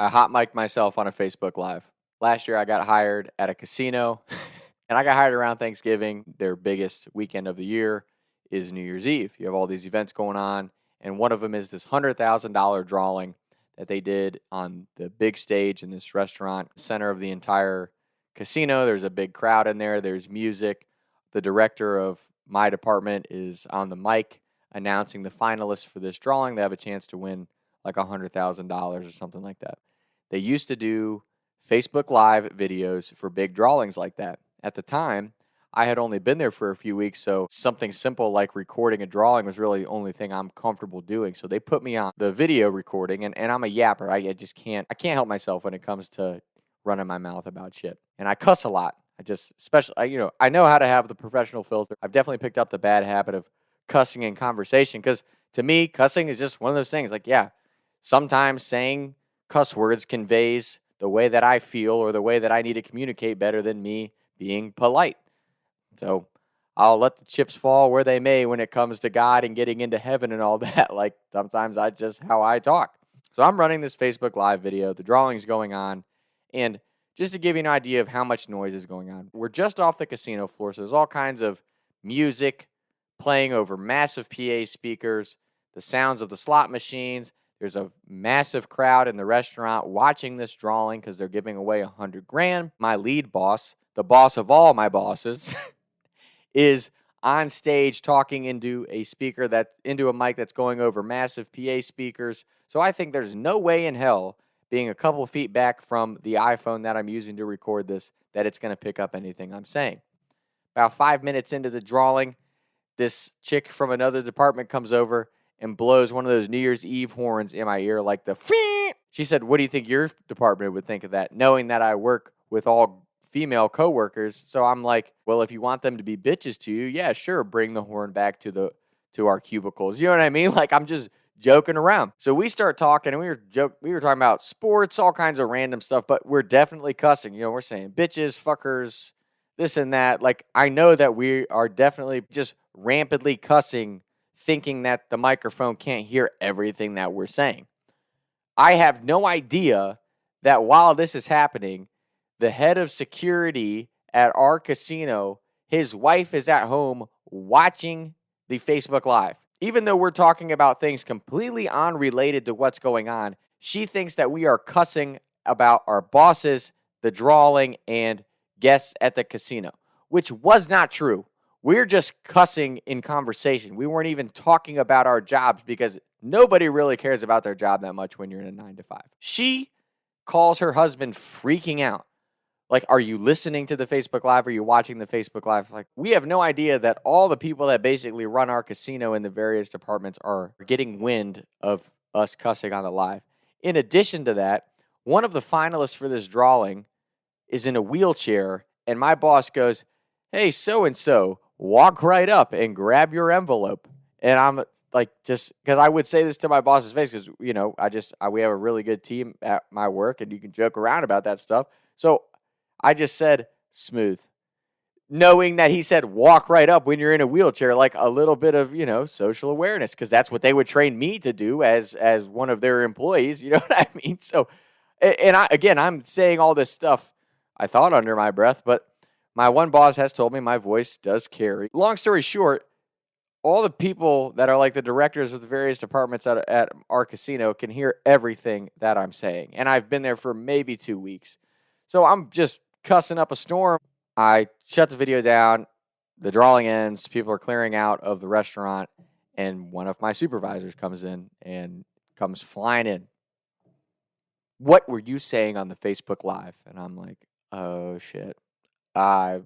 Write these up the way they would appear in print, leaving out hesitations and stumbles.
I hot mic'd myself on a Facebook Live. Last year, I got hired at a casino, and I got hired around Thanksgiving. Their biggest weekend of the year is New Year's Eve. You have all these events going on, and one of them is this $100,000 drawing that they did on the big stage in this restaurant, center of the entire casino. There's a big crowd in there. There's music. The director of my department is on the mic announcing the finalists for this drawing. They have a chance to win like $100,000 or something like that. They used to do Facebook Live videos for big drawings like that. At the time, I had only been there for a few weeks, so something simple like recording a drawing was really the only thing I'm comfortable doing. So they put me on the video recording, and I'm a yapper. I just can't help myself when it comes to running my mouth about shit. And I cuss a lot. I know how to have the professional filter. I've definitely picked up the bad habit of cussing in conversation because to me, cussing is just one of those things. Like, yeah, sometimes saying cuss words conveys the way that I feel or the way that I need to communicate better than me being polite. So I'll let the chips fall where they may when it comes to God and getting into heaven and all that. Like sometimes I just how I talk. So I'm running this Facebook Live video. The drawing's going on. And just to give you an idea of how much noise is going on, we're just off the casino floor. So there's all kinds of music playing over massive PA speakers, the sounds of the slot machines. There's a massive crowd in the restaurant watching this drawing because they're giving away $100,000. My lead boss, the boss of all my bosses, is on stage talking into a mic that's going over massive PA speakers. So I think there's no way in hell, being a couple feet back from the iPhone that I'm using to record this, that it's going to pick up anything I'm saying. About 5 minutes into the drawing, this chick from another department comes over and blows one of those New Year's Eve horns in my ear like the Fee! She said, "What do you think your department would think of that?" Knowing that I work with all female coworkers. So I'm like, well, if you want them to be bitches to you, yeah, sure, bring the horn back to our cubicles. You know what I mean? Like I'm just joking around. So we start talking, and we were talking about sports, all kinds of random stuff, but we're definitely cussing. You know, we're saying bitches, fuckers, this and that. Like I know that we are definitely just rampantly cussing, thinking that the microphone can't hear everything that we're saying. I have no idea that while this is happening, the head of security at our casino, his wife is at home watching the Facebook Live. Even though we're talking about things completely unrelated to what's going on, she thinks that we are cussing about our bosses, the drawing, and guests at the casino, which was not true. We're just cussing in conversation. We weren't even talking about our jobs because nobody really cares about their job that much when you're in a 9-to-5. She calls her husband freaking out. Like, are you listening to the Facebook Live? Are you watching the Facebook Live? Like, we have no idea that all the people that basically run our casino in the various departments are getting wind of us cussing on the live. In addition to that, one of the finalists for this drawing is in a wheelchair, and my boss goes, "Hey, so-and-so, walk right up and grab your envelope." And I'm like, just because I would say this to my boss's face because, you know, we have a really good team at my work, and you can joke around about that stuff. So I just said, "Smooth," knowing that he said, "Walk right up when you're in a wheelchair," like a little bit of, you know, social awareness, because that's what they would train me to do as one of their employees. You know what I mean? So, and I'm saying all this stuff, I thought under my breath, but my one boss has told me my voice does carry. Long story short, all the people that are like the directors of the various departments at our casino can hear everything that I'm saying. And I've been there for maybe 2 weeks. So I'm just cussing up a storm. I shut the video down. The drawing ends. People are clearing out of the restaurant. And one of my supervisors comes in and comes flying in. "What were you saying on the Facebook Live?" And I'm like, oh, shit. And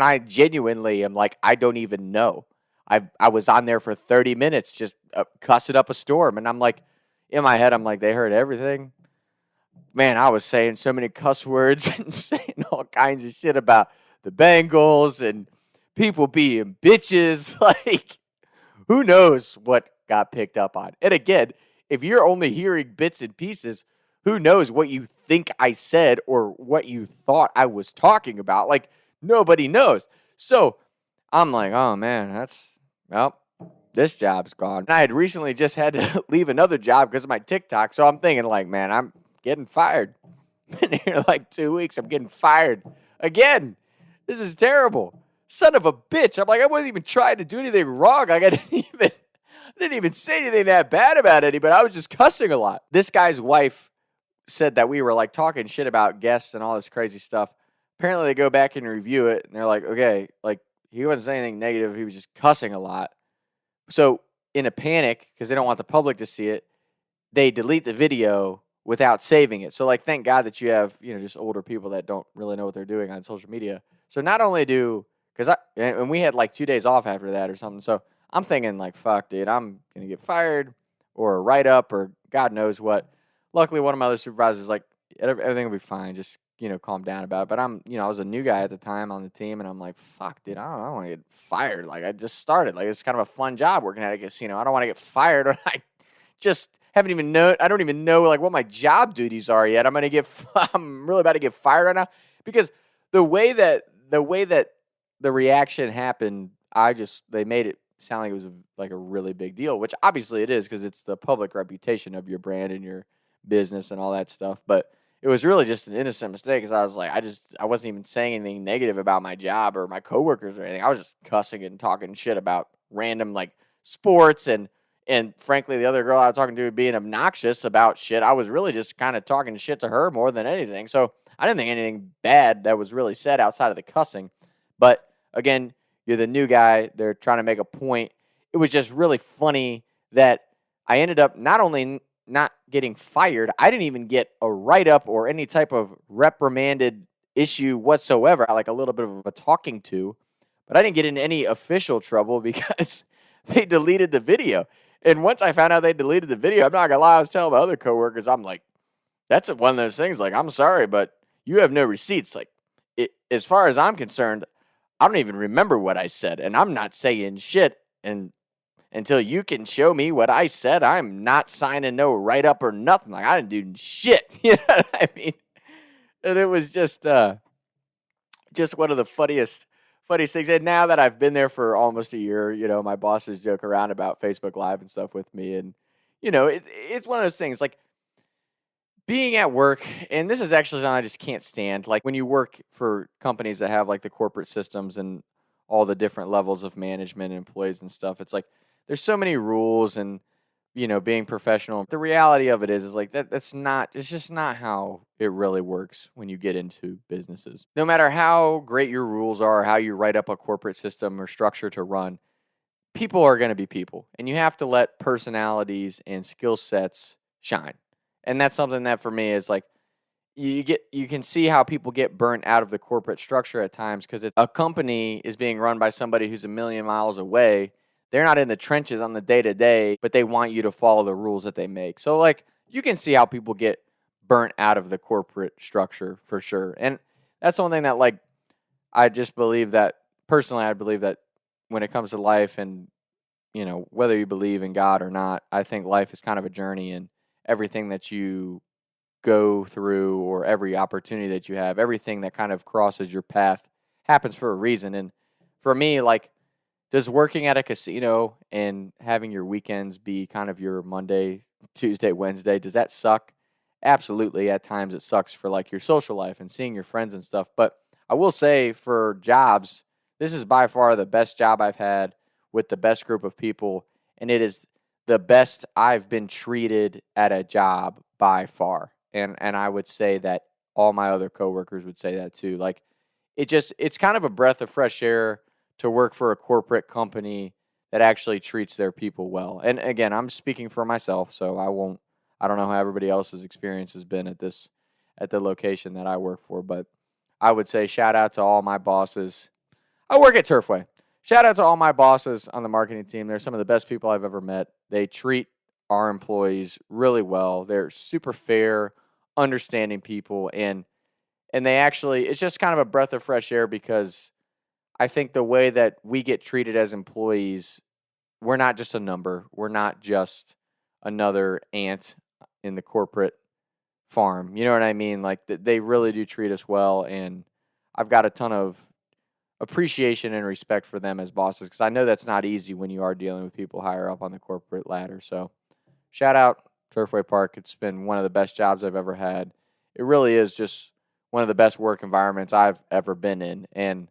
I genuinely am like, I don't even know. I was on there for 30 minutes just cussing up a storm. And I'm like, in my head, I'm like, they heard everything. Man, I was saying so many cuss words and saying all kinds of shit about the Bengals and people being bitches. Like, who knows what got picked up on? And again, if you're only hearing bits and pieces, who knows what you think I said or what you thought I was talking about? Like, nobody knows. So I'm like, oh man, this job's gone. And I had recently just had to leave another job because of my TikTok. So I'm thinking like, man, I'm getting fired. Been here like 2 weeks. I'm getting fired again. This is terrible. Son of a bitch. I'm like, I wasn't even trying to do anything wrong. Like, I didn't even say anything that bad about anybody. I was just cussing a lot. This guy's wife said that we were like talking shit about guests and all this crazy stuff. Apparently they go back and review it and they're like, okay, like he wasn't saying anything negative. He was just cussing a lot. So in a panic, because they don't want the public to see it, they delete the video without saving it. So like, thank God that you have, just older people that don't really know what they're doing on social media. So not only and we had like 2 days off after that or something. So I'm thinking like, fuck, dude, I'm going to get fired or a write-up or God knows what. Luckily, one of my other supervisors was like, everything will be fine. Just, calm down about it. But I was a new guy at the time on the team, and I'm like, fuck, dude, I don't want to get fired. Like, I just started. Like, it's kind of a fun job working at a casino. I don't want to get fired, or I just I don't even know, like, what my job duties are yet. I'm really about to get fired right now. Because the way that the reaction happened, they made it sound like it was like a really big deal, which obviously it is because it's the public reputation of your brand and your business and all that stuff. But it was really just an innocent mistake because I was like, I wasn't even saying anything negative about my job or my coworkers or anything. I was just cussing and talking shit about random like sports and frankly, the other girl I was talking to being obnoxious about shit. I was really just kind of talking shit to her more than anything. So I didn't think anything bad that was really said outside of the cussing. But again, you're the new guy. They're trying to make a point. It was just really funny that I ended up not only not getting fired, I didn't even get a write-up or any type of reprimanded issue whatsoever, like a little bit of a talking to, but I didn't get in any official trouble because they deleted the video. And once I found out they deleted the video, I'm not going to lie, I was telling my other coworkers, I'm like, that's one of those things, like, I'm sorry, but you have no receipts. Like, as far as I'm concerned, I don't even remember what I said, and I'm not saying shit. And until you can show me what I said, I'm not signing no write-up or nothing. Like, I didn't do shit. You know what I mean? And it was just one of the funniest things. And now that I've been there for almost a year, my bosses joke around about Facebook Live and stuff with me. And, it's one of those things, like, being at work, and this is actually something I just can't stand. Like, when you work for companies that have, like, the corporate systems and all the different levels of management and employees and stuff, it's like, there's so many rules and, being professional. The reality of it is like it's just not how it really works when you get into businesses. No matter how great your rules are, how you write up a corporate system or structure to run, people are going to be people. And you have to let personalities and skill sets shine. And that's something that for me is like, you can see how people get burnt out of the corporate structure at times because a company is being run by somebody who's a million miles away. They're not in the trenches on the day-to-day, but they want you to follow the rules that they make. So, like, you can see how people get burnt out of the corporate structure for sure. And that's one thing that, like, I just believe that, personally, I believe that when it comes to life and, whether you believe in God or not, I think life is kind of a journey, and everything that you go through or every opportunity that you have, everything that kind of crosses your path happens for a reason. And for me, like, does working at a casino and having your weekends be kind of your Monday, Tuesday, Wednesday, does that suck? Absolutely. At times it sucks for like your social life and seeing your friends and stuff. But I will say for jobs, this is by far the best job I've had with the best group of people. And it is the best I've been treated at a job by far. And I would say that all my other coworkers would say that too. Like, it's kind of a breath of fresh air to work for a corporate company that actually treats their people well. And again, I'm speaking for myself, so I don't know how everybody else's experience has been at the location that I work for, but I would say shout out to all my bosses. I work at Turfway. Shout out to all my bosses on the marketing team. They're some of the best people I've ever met. They treat our employees really well. They're super fair, understanding people, and they actually, it's just kind of a breath of fresh air because I think the way that we get treated as employees, we're not just a number. We're not just another ant in the corporate farm. You know what I mean? Like, they really do treat us well, and I've got a ton of appreciation and respect for them as bosses because I know that's not easy when you are dealing with people higher up on the corporate ladder. So shout out Turfway Park. It's been one of the best jobs I've ever had. It really is just one of the best work environments I've ever been in. And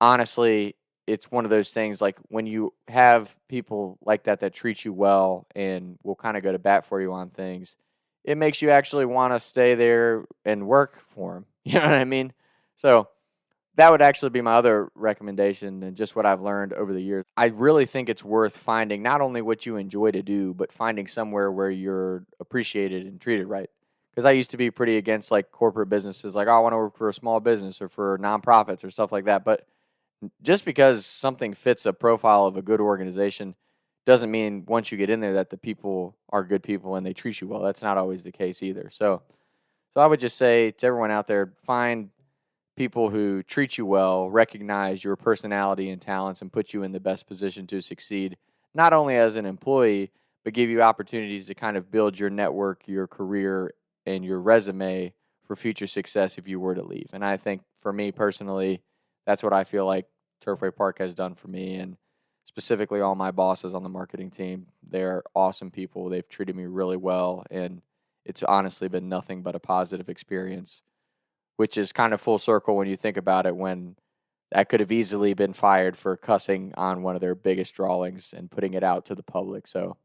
honestly, it's one of those things like when you have people like that treat you well and will kind of go to bat for you on things, it makes you actually want to stay there and work for them. You know what I mean? So that would actually be my other recommendation and just what I've learned over the years. I really think it's worth finding not only what you enjoy to do, but finding somewhere where you're appreciated and treated right. Because I used to be pretty against like corporate businesses, like, oh, I want to work for a small business or for nonprofits or stuff like that. But just because something fits a profile of a good organization doesn't mean once you get in there that the people are good people and they treat you well. That's not always the case either. So I would just say to everyone out there, find people who treat you well, recognize your personality and talents, and put you in the best position to succeed, not only as an employee, but give you opportunities to kind of build your network, your career, and your resume for future success if you were to leave. And I think for me personally, that's what I feel like Turfway Park has done for me, and specifically all my bosses on the marketing team. They're awesome people. They've treated me really well, and it's honestly been nothing but a positive experience, which is kind of full circle when you think about it, when I could have easily been fired for cussing on one of their biggest drawings and putting it out to the public. So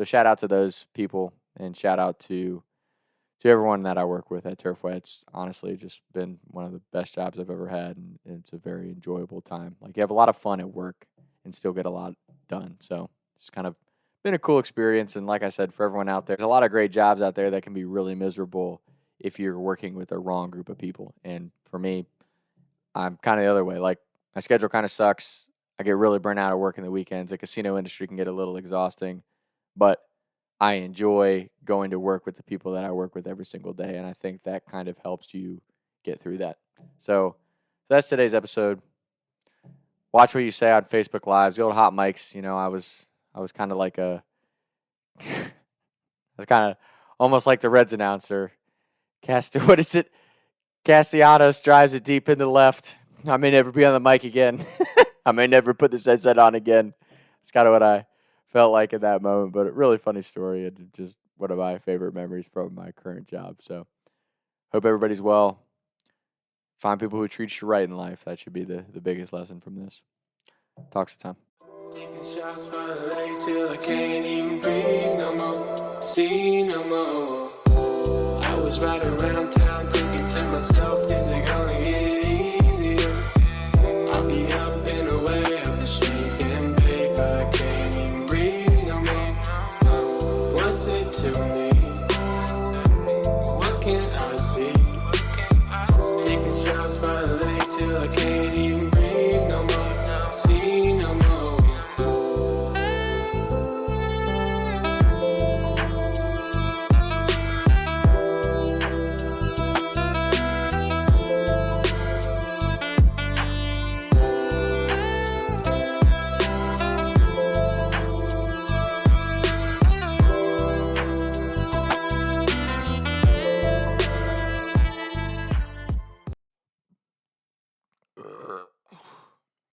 shout out to those people, and shout out to everyone that I work with at Turfway. It's honestly just been one of the best jobs I've ever had, and it's a very enjoyable time. Like, you have a lot of fun at work and still get a lot done. So it's kind of been a cool experience. And like I said, for everyone out there, there's a lot of great jobs out there that can be really miserable if you're working with the wrong group of people. And for me, I'm kind of the other way. Like, my schedule kind of sucks. I get really burnt out at work in the weekends. The casino industry can get a little exhausting, but I enjoy going to work with the people that I work with every single day, and I think that kind of helps you get through that. So that's today's episode. Watch what you say on Facebook Lives. The old hot mics, I was kind of like I was kind of almost like the Reds announcer. What is it? Castellanos drives it deep in the left. I may never be on the mic again. I may never put this headset on again. It's kind of what I felt like in that moment, but a really funny story and just one of my favorite memories from my current job. So hope everybody's well. Find people who treat you right in life. That should be the biggest lesson from this. Talk some time. Taking shots by the lake till I can't even breathe no more. See no more. I was riding around town thinking to myself, is it gonna